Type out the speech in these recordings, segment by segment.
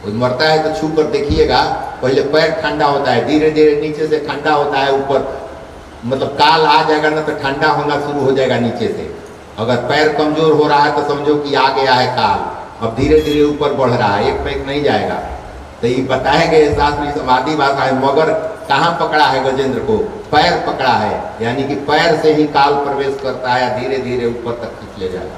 कोई मरता है तो छू कर देखिएगा, पहले पैर ठंडा होता है, धीरे धीरे नीचे से ठंडा होता है, ऊपर मतलब काल आ जाएगा ना तो ठंडा होना शुरू हो जाएगा नीचे से। अगर पैर कमजोर हो रहा है तो समझो कि आ गया है काल, अब धीरे धीरे ऊपर बढ़ रहा है, एक पैक नहीं जाएगा। तो ये बताए गए शास्त्रीय समाधि भाषा है, मगर कहाँ पकड़ा है गजेंद्र को? पैर पकड़ा है, यानी कि पैर से ही काल प्रवेश करता है, धीरे धीरे ऊपर तक खींच ले जाएगा।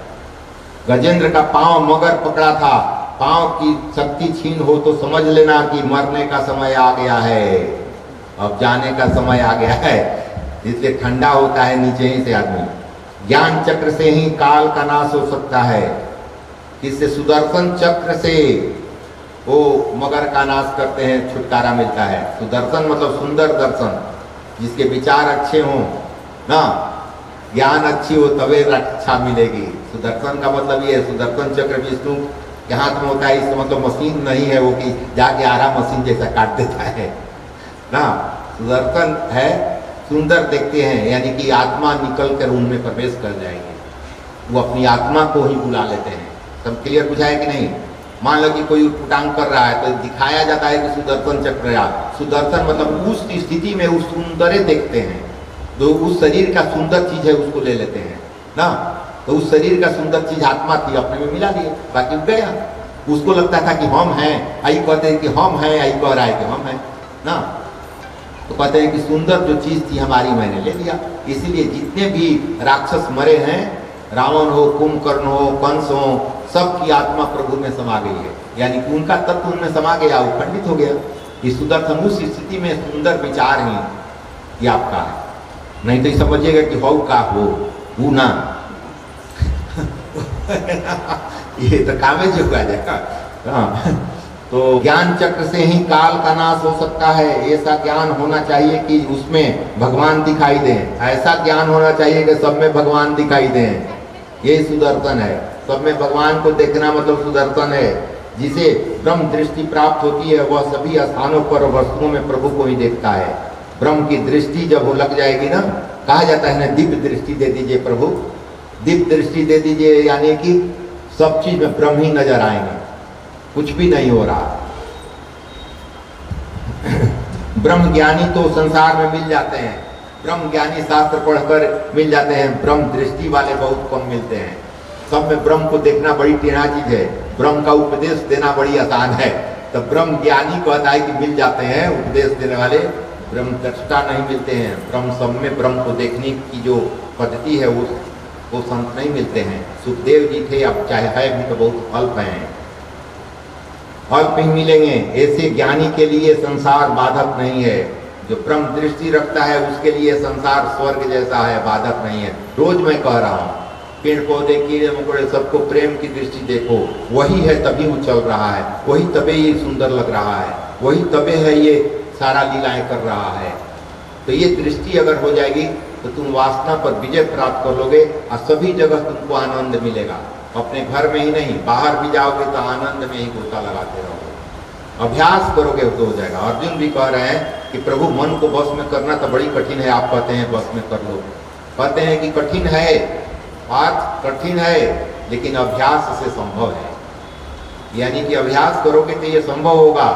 गजेंद्र का पांव मगर पकड़ा था, पांव की शक्ति छीन हो तो समझ लेना कि मरने का समय आ गया है, अब जाने का समय आ गया है, इसलिए ठंडा होता है नीचे ही से आदमी। ज्ञान चक्र से ही काल का नाश हो सकता है, इससे सुदर्शन चक्र से वो मगर का नाश करते हैं, छुटकारा मिलता है। सुदर्शन मतलब सुंदर दर्शन, जिसके विचार अच्छे हों ना, ज्ञान अच्छी हो तबे रक्षा मिलेगी। सुदर्शन का मतलब ये है, सुदर्शन चक्र विष्णु के हाथ में होता है, इसका मतलब मशीन नहीं है वो कि जाके आरा मशीन जैसा काट देता है ना। सुदर्शन है, सुंदर देखते हैं, यानी कि आत्मा निकल कर उनमें प्रवेश कर जाएगी, वो अपनी आत्मा को ही बुला लेते हैं। सब क्लियर बुझाए कि नहीं? मान लो कि कोई उटपटांग कर रहा है तो दिखाया जाता है कि सुदर्शन चक्र या सुदर्शन मतलब उस स्थिति में उस सुंदर देखते हैं, तो उस शरीर का सुंदर चीज है उसको ले लेते हैं ना। तो उस शरीर का सुंदर चीज आत्मा थी, अपने में मिला लिए, बाकी गया। उसको लगता था कि हम हैं, आई कहते हैं कि हम हैं, आई कह रहा है कि हम हैं ना, तो कहते हैं कि सुंदर जो चीज थी हमारी मैंने ले लिया। इसीलिए जितने भी राक्षस मरे हैं, रावण हो, कुंभकर्ण हो, कंस हो, सबकी आत्मा प्रभु में समा गई है, यानी कि उनका तत्व उनमें समा गया, वो खंडित हो गया। इस सुदर्शन उस स्थिति में सुंदर विचार ही ये आपका है, नहीं तो समझिएगा कि हो का हो वो ना ये तो कामे जो आ जाएगा। हाँ, तो ज्ञान चक्र से ही काल का नाश हो सकता है, ऐसा ज्ञान होना चाहिए कि उसमें भगवान दिखाई दें, ऐसा ज्ञान होना चाहिए कि सब में भगवान दिखाई दें, यही सुदर्शन है। सब में भगवान को देखना मतलब सुदर्शन है। जिसे ब्रह्म दृष्टि प्राप्त होती है वह सभी स्थानों पर वस्तुओं में प्रभु को ही देखता है। ब्रह्म की दृष्टि जब वो लग जाएगी ना, कहा जाता है ना, दिव्य दृष्टि दे दीजिए प्रभु, दिव्य दृष्टि दे दीजिए, यानी कि सब चीज में ब्रह्म ही नजर आएंगे, कुछ भी नहीं हो रहा। ब्रह्म ज्ञानी तो संसार में मिल जाते हैं, ब्रह्म ज्ञानी शास्त्र पढ़कर मिल जाते हैं, ब्रह्म दृष्टि वाले बहुत कम मिलते हैं। सब में ब्रह्म को देखना बड़ी टेढ़ा चीज है, ब्रह्म का उपदेश देना बड़ी आसान है। तो ब्रह्म ज्ञानी कहता है कि मिल जाते हैं, उपदेश देने वाले ब्रह्म दृष्टा नहीं मिलते हैं। ब्रह्म सब में ब्रह्म को देखने की जो पद्धति है वो संत नहीं मिलते हैं। सुखदेव जी थे, अब चाहे है भी तो बहुत अल्प हैं, अल्प ही मिलेंगे। ऐसे ज्ञानी के लिए संसार बाधक नहीं है, जो ब्रह्म दृष्टि रखता है उसके लिए संसार स्वर्ग जैसा है, बाधक नहीं है। रोज मैं कह रहा हूँ, पेड़ पौधे कीड़े मकोड़े सबको प्रेम की दृष्टि देखो, वही है तभी वो चल रहा है, वही तबे ये सुंदर लग रहा है, वही तबे है ये सारा लीलाएं कर रहा है। तो ये दृष्टि अगर हो जाएगी तो तुम वासना पर विजय प्राप्त कर लोगे और सभी जगह तुमको आनंद मिलेगा। अपने घर में ही नहीं, बाहर भी जाओगे तो आनंद में ही गोता लगाते रहोगे। अभ्यास करोगे तो हो जाएगा। अर्जुन भी कह रहे हैं कि प्रभु मन को बस में करना तो बड़ी कठिन है, आप कहते हैं बस में कर लो। कहते हैं कि कठिन है, बात कठिन है, लेकिन अभ्यास से संभव है। यानी कि अभ्यास करोगे तो ये संभव होगा।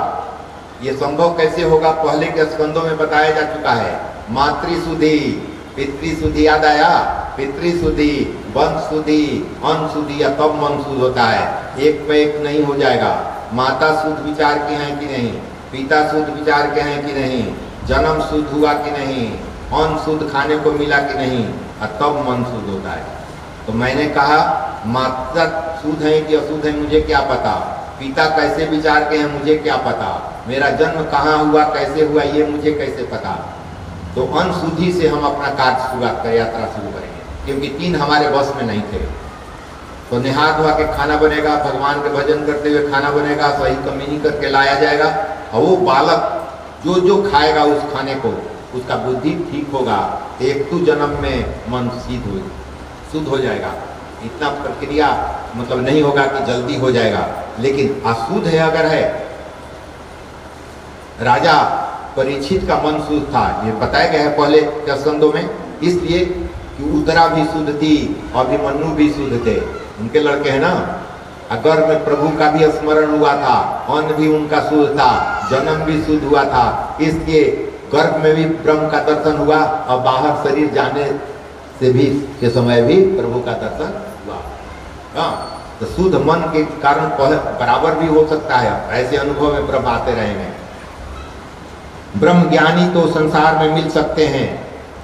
ये संभव कैसे होगा? पहले के स्कंदों में बताया जा चुका है। मातृशुद्धि, पितृशुद्धि याद आया? पितृशुद्धि, वंश शुद्धि, अन्न शुद्धि, या तब मन शुद्ध होता है। एक पे एक नहीं हो जाएगा। माता शुद्ध विचार के हैं कि नहीं, पिता शुद्ध विचार के हैं कि नहीं, जन्म शुद्ध हुआ कि नहीं, अन्न शुद्ध खाने को मिला कि नहीं, और तब मन शुद्ध होता है। तो मैंने कहा माता शुद्ध है कि अशुद्ध है मुझे क्या पता, पिता कैसे विचार के हैं मुझे क्या पता, मेरा जन्म कहाँ हुआ कैसे हुआ ये मुझे कैसे पता। तो अन्न शुद्धि से हम अपना कार्य शुरुआत कर यात्रा शुरू करेंगे, क्योंकि 3 हमारे बस में नहीं थे। तो नहा धोआ के खाना बनेगा, भगवान के भजन करते हुए खाना बनेगा, सही कमीनी करके लाया जाएगा, और वो बालक जो जो खाएगा उस खाने को उसका बुद्धि ठीक होगा, एक तो जन्म में मन शुद्ध हो जाएगा। इतना प्रक्रिया मतलब नहीं होगा कि जल्दी हो जाएगा, लेकिन अशुद्ध है अगर है। राजा परीक्षित का मन शुद्ध था, ये बताया गया है पहले के स्कंदों में, इसलिए कि उत्तरा भी शुद्ध थी, अभिमन्यु भी शुद्ध थे, उनके लड़के हैं ना, गर्भ में प्रभु का भी स्मरण हुआ था, अन्न भी उनका शुद्ध था, जन्म भी शुद्ध हुआ था, इसलिए गर्भ में भी ब्रह्म का दर्शन हुआ और बाहर शरीर जाने से भी के समय भी प्रभु का दर्शन हुआ। हाँ, तो शुद्ध मन के कारण बराबर भी हो सकता है, ऐसे अनुभव में ब्रह्म आते रहेंगे। ब्रह्म ज्ञानी तो संसार में मिल सकते हैं,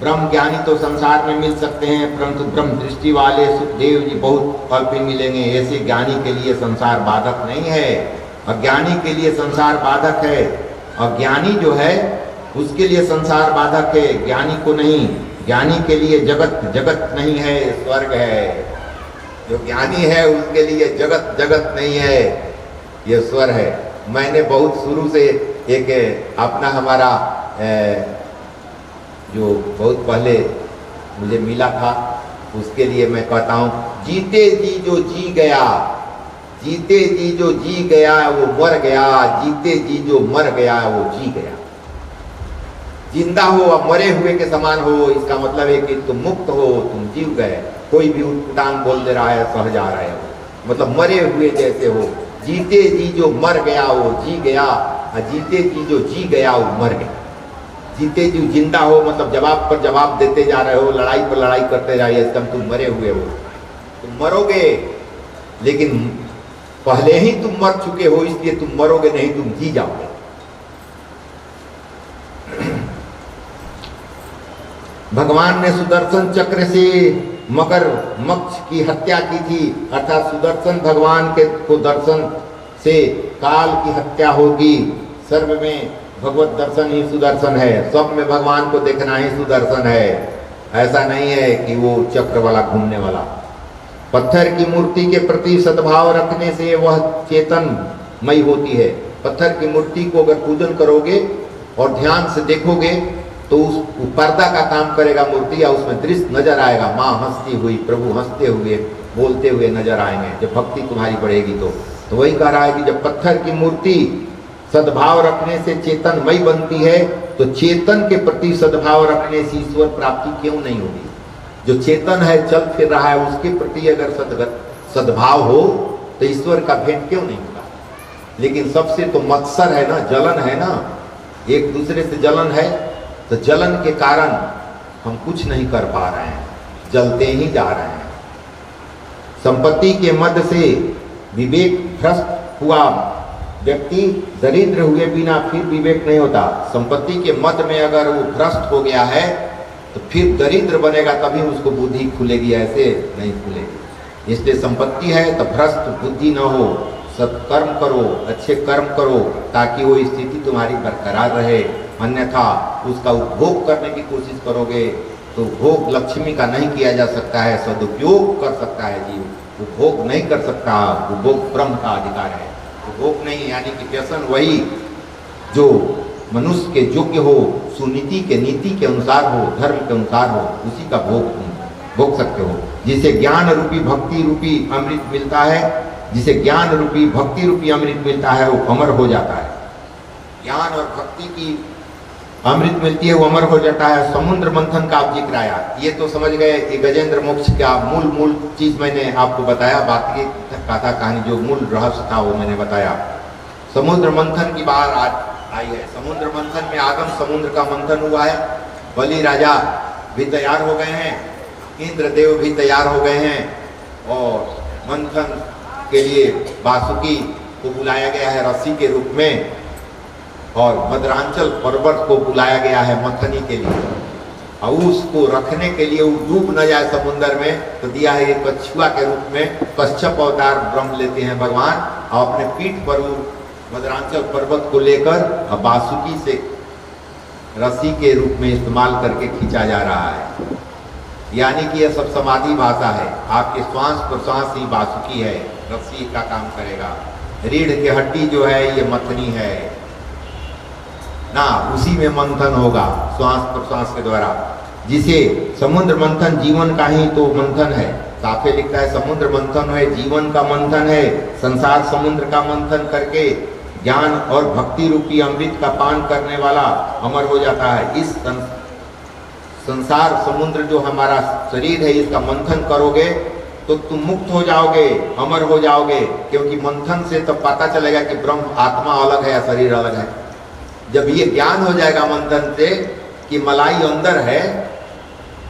ब्रह्म ज्ञानी तो संसार में मिल सकते हैं, परंतु ब्रह्म दृष्टि वाले सुखदेव जी बहुत अल्प ही मिलेंगे। ऐसे ज्ञानी के लिए संसार बाधक नहीं है, अज्ञानी के लिए संसार बाधक है। अज्ञानी जो है उसके लिए संसार बाधक है, ज्ञानी को नहीं। ज्ञानी के लिए जगत जगत नहीं है, स्वर्ग है। जो ज्ञानी है उसके लिए जगत जगत नहीं है, ये स्वर्ग है। मैंने बहुत शुरू से एक अपना हमारा जो बहुत पहले मुझे मिला था उसके लिए मैं कहता हूँ, जीते जी जो जी गया, जीते जी जो जी गया वो मर गया, जीते जी जो मर गया वो जी गया। जिंदा हो और मरे हुए के समान हो, इसका मतलब है कि तुम मुक्त हो, तुम जीव गए। कोई भी उठान बोल दे रहा है, सह जा रहे हो, मतलब मरे हुए जैसे हो। जीते जी जो मर गया वो जी गया, और जीते जी जो जी गया वो मर गया। जीते जी जिंदा हो मतलब जवाब पर जवाब देते जा रहे हो, लड़ाई पर लड़ाई करते जा रहे हो, तुम मरे हुए हो। तुम मरोगे, लेकिन पहले ही तुम मर चुके हो, इसलिए तुम मरोगे नहीं, तुम जी जाओगे। भगवान ने सुदर्शन चक्र से मकर मक्ष की हत्या की थी, अर्थात सुदर्शन भगवान के को दर्शन से काल की हत्या होगी। सर्व में भगवत दर्शन ही सुदर्शन है, सब में भगवान को देखना ही सुदर्शन है। ऐसा नहीं है कि वो चक्र वाला घूमने वाला। पत्थर की मूर्ति के प्रति सद्भाव रखने से वह चेतनमयी होती है। पत्थर की मूर्ति को अगर पूजन करोगे और ध्यान से देखोगे तो उस पर्दा का काम करेगा मूर्ति, या उसमें दृश्य नजर आएगा। माँ हंसती हुई, प्रभु हंसते हुए, बोलते हुए नजर आएंगे जब भक्ति तुम्हारी बढ़ेगी। तो वही कह रहा है कि जब पत्थर की मूर्ति सद्भाव रखने से चेतनमयी बनती है, तो चेतन के प्रति सद्भाव रखने से ईश्वर प्राप्ति क्यों नहीं होगी। जो चेतन है, चल फिर रहा है, उसके प्रति अगर सद्भाव हो तो ईश्वर का भेंट क्यों नहीं होगा। लेकिन सबसे तो मत्सर है ना, जलन है ना, एक दूसरे से जलन है, तो जलन के कारण हम कुछ नहीं कर पा रहे हैं, जलते ही जा रहे हैं। संपत्ति के मद से विवेक भ्रष्ट हुआ व्यक्ति दरिद्र हुए बिना फिर विवेक नहीं होता। संपत्ति के मद में अगर वो भ्रष्ट हो गया है तो फिर दरिद्र बनेगा, तभी उसको बुद्धि खुलेगी, ऐसे नहीं खुलेगी। इसलिए संपत्ति है तो भ्रष्ट बुद्धि न हो, सत्कर्म करो, अच्छे कर्म करो, ताकि वो स्थिति तुम्हारी बरकरार रहे। अन्यथा उसका उपभोग करने की कोशिश करोगे तो भोग लक्ष्मी का नहीं किया जा सकता है, सदुपयोग कर सकता है जीव, उपभोग नहीं कर सकता। उपभोग ब्रह्म का अधिकार है, उपभोग नहीं, यानी कि व्यसन वही जो मनुष्य के योग्य हो, सुनीति के नीति के अनुसार हो, धर्म के अनुसार हो, उसी का भोग सकते हो। जिसे ज्ञान रूपी भक्ति रूपी अमृत मिलता है, जिसे ज्ञान रूपी भक्ति रूपी अमृत मिलता है, वो अमर हो जाता है। ज्ञान और भक्ति की अमृत मिलती है, वो अमर हो जाता है। समुद्र मंथन का आप जिक्र आया, ये तो समझ गए कि गजेंद्र मोक्ष का मूल चीज मैंने आपको बताया, बाकी कथा कहानी जो मूल रहस्य था वो मैंने बताया। समुद्र मंथन की बात आई है। समुद्र मंथन में आगम समुद्र का मंथन हुआ है। बलि राजा भी तैयार हो गए हैं, इंद्रदेव भी तैयार हो गए हैं, और मंथन के लिए वासुकी को बुलाया गया है रस्सी के रूप में, और मदरांचल पर्वत को बुलाया गया है मंथनी के लिए, और उसको रखने के लिए वो डूब न जाए समुद्र में, तो दिया है एक कछुआ के रूप में। कच्छप अवतार ब्रह्म लेते हैं भगवान, और अपने पीठ पर वो मदरांचल पर्वत को लेकर बासुकी से रस्सी के रूप में इस्तेमाल करके खींचा जा रहा है। यानी कि यह सब समाधि भाषा है। आपके श्वास प्रश्वास ही बासुकी है, रस्सी का काम करेगा। रीढ़ की हड्डी जो है ये मथनी है ना, उसी में मंथन होगा श्वास प्रश्वास के द्वारा। जिसे समुद्र मंथन जीवन का ही तो मंथन है। साफे लिखता है समुद्र मंथन है, जीवन का मंथन है। संसार समुद्र का मंथन करके ज्ञान और भक्ति रूपी अमृत का पान करने वाला अमर हो जाता है। इस संसार समुद्र जो हमारा शरीर है, इसका मंथन करोगे तो तुम मुक्त हो जाओगे, अमर हो जाओगे, क्योंकि मंथन से तो पता चलेगा कि ब्रह्म आत्मा अलग है या शरीर अलग है। जब ये ज्ञान हो जाएगा मंथन से कि मलाई अंदर है,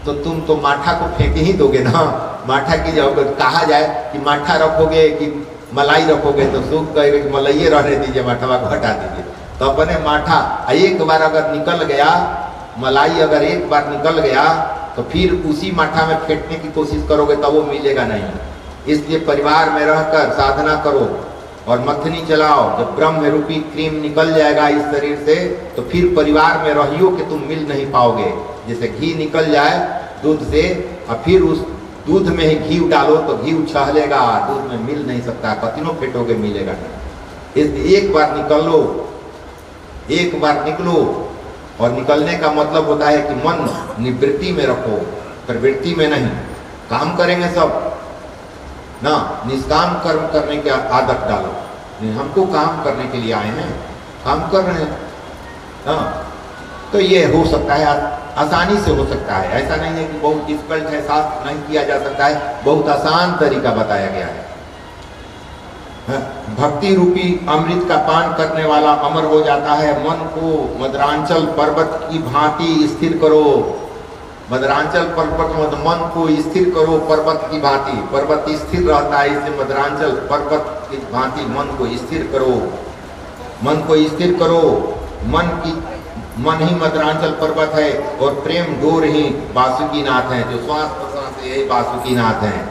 तो तुम तो माठा को फेंक ही दोगे ना। माठा की जगह कहा जाए कि माठा रखोगे कि मलाई रखोगे, तो सुख कहेगा कि मलाइये रहने दीजिए, माठा को हटा दीजिए। तो अपने माठा एक बार अगर निकल गया, मलाई अगर एक बार निकल गया, तो फिर उसी माठा में फेंकने की कोशिश करोगे तो वो मिलेगा नहीं। इसलिए परिवार में रहकर साधना करो और मथनी चलाओ। जब ब्रह्म रूपी क्रीम निकल जाएगा इस शरीर से, तो फिर परिवार में रहियो कि तुम मिल नहीं पाओगे। जैसे घी निकल जाए दूध से और फिर उस दूध में ही घी डालो तो घी उछलेगा, दूध में मिल नहीं सकता, कतनों फेंटोगे मिलेगा नहीं। इसलिए एक बार निकलो, एक बार निकलो। और निकलने का मतलब होता है कि मन निवृत्ति में रखो, प्रवृत्ति में नहीं। काम करेंगे सब ना, निष्काम कर्म करने की आदत डालो। हमको काम करने के लिए आए हैं, काम कर रहे हैं ना। तो ये हो सकता है, आसानी से हो सकता है। ऐसा नहीं है कि बहुत डिफिकल्ट है, शास्त्र नहीं किया जा सकता है, बहुत आसान तरीका बताया गया है। भक्ति रूपी अमृत का पान करने वाला अमर हो जाता है। मन को मदरांचल पर्वत की भांति स्थिर करो। मदरांचल पर्वत में मन को स्थिर करो पर्वत की भांति। पर्वत स्थिर रहता है, इसलिए मदरांचल पर्वत की भांति मन को स्थिर करो। मन को स्थिर करो। मन ही मदरांचल पर्वत है और प्रेम डोर ही वासुकीनाथ है। जो श्वास प्रश्वास यही वासुकीनाथ है।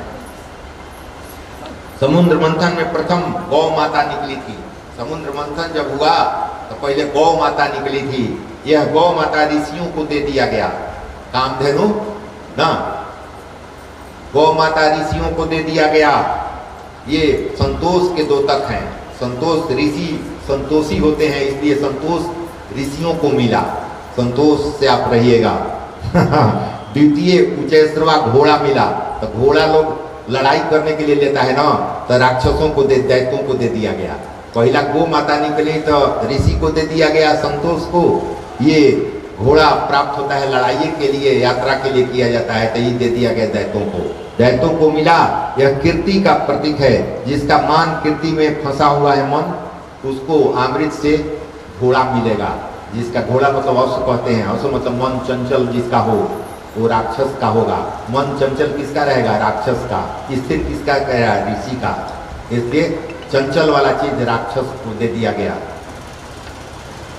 समुद्र मंथन में प्रथम गौ माता निकली थी। समुद्र मंथन जब हुआ तो पहले गौ माता निकली थी। यह गौ माता ऋषियों को दे दिया गया, कामधेनु ना, गौ माता ऋषियों को दे दिया गया। ये संतोष के द्योतक हैं। संतोष ऋषि संतोषी होते हैं, इसलिए संतोष ऋषियों को मिला। संतोष से आप रहिएगा। द्वितीय उच्चैश्रवा घोड़ा मिला। तो घोड़ा लोग लड़ाई करने के लिए लेता है ना, तो राक्षसों को दैत्यों को दे दिया गया। पहला गो माता निकली तो ऋषि को दे दिया गया, संतोष को। ये घोड़ा प्राप्त होता है लड़ाई के लिए, यात्रा के लिए किया जाता है, तो ये दे दिया गया दैत्यों को। दैत्यों को मिला। यह कीर्ति का प्रतीक है। जिसका मान कीर्ति में फंसा हुआ है मन, उसको अमृत से घोड़ा मिलेगा। जिसका घोड़ा मतलब अश्व कहते हैं। अश्व मतलब मन चंचल जिसका हो, वो राक्षस का होगा। मन चंचल किसका रहेगा? राक्षस का। स्थिर किसका रहेगा? ऋषि का। इसलिए चंचल वाला चीज राक्षस को दे दिया गया।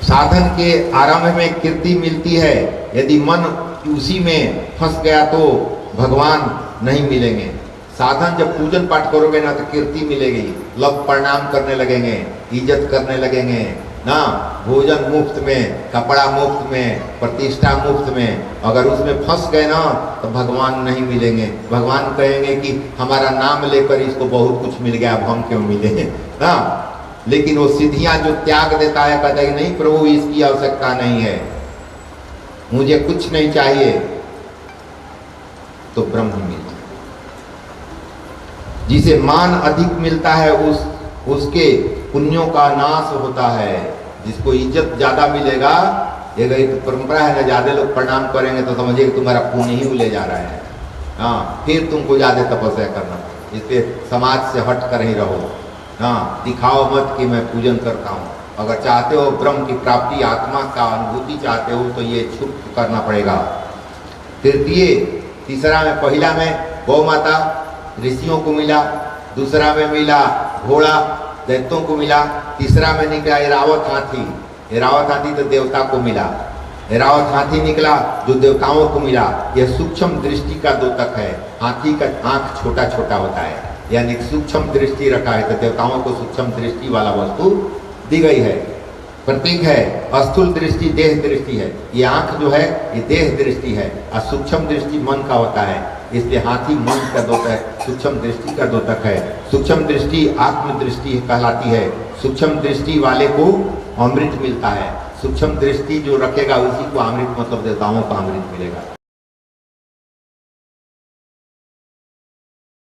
साधन के आरंभ में कीर्ति मिलती है। यदि मन उसी में फंस गया तो भगवान नहीं मिलेंगे। साधन जब पूजन पाठ करोगे ना तो कीर्ति मिलेगी। लोग प्रणाम करने लगेंगे, इज्जत करने लगेंगे ना। भोजन मुफ्त में, कपड़ा मुफ्त में, प्रतिष्ठा मुफ्त में। अगर उसमें फंस गए ना तो भगवान नहीं मिलेंगे। भगवान कहेंगे कि हमारा नाम लेकर इसको बहुत कुछ मिल गया, अब हम क्यों मिले ना। लेकिन वो सिद्धियां जो त्याग देता है, कहता है नहीं प्रभु इसकी आवश्यकता नहीं है, मुझे कुछ नहीं चाहिए, तो ब्रह्म मिलता। जिसे मान अधिक मिलता है उसके पुण्यों का नाश होता है। जिसको इज्जत ज्यादा मिलेगा, ये तो परंपरा है ना, ज्यादा लोग प्रणाम करेंगे तो समझिए कि तुम्हारा पुण्य ही ले जा रहा है। हाँ, फिर तुमको ज्यादा तपस्या करना। इसलिए समाज से हट कर ही रहो। हाँ, दिखाओ मत कि मैं पूजन करता हूँ। अगर चाहते हो ब्रह्म की प्राप्ति, आत्मा का अनुभूति चाहते हो, तो ये छुप करना पड़ेगा। तीसरा में, पहला में गौ माता ऋषियों को मिला, दूसरा में मिला घोड़ा दैत्यों को मिला, तीसरा में निकला ऐरावत हाथी। ऐरावत हाथी तो देवता को मिला। ऐरावत हाथी निकला जो देवताओं को मिला। यह सूक्ष्म दृष्टि का द्योतक है। हाथी का आंख छोटा छोटा होता है, यानी सूक्ष्म दृष्टि रखा है, तो देवताओं को सूक्ष्म दृष्टि वाला वस्तु दी गई है। प्रतीक है। स्थूल दृष्टि देह दृष्टि है, ये आंख जो है ये देह दृष्टि है, और सूक्ष्म दृष्टि मन का होता है। इसलिए हाथी मन का द्योतक है, सूक्ष्म दृष्टि का द्योतक है। सूक्ष्म दृष्टि आत्म दृष्टि कहलाती है। सूक्ष्म दृष्टि वाले को अमृत मिलता है। सूक्ष्म दृष्टि जो रखेगा उसी को अमृत, मतलब देवताओं को अमृत मिलेगा।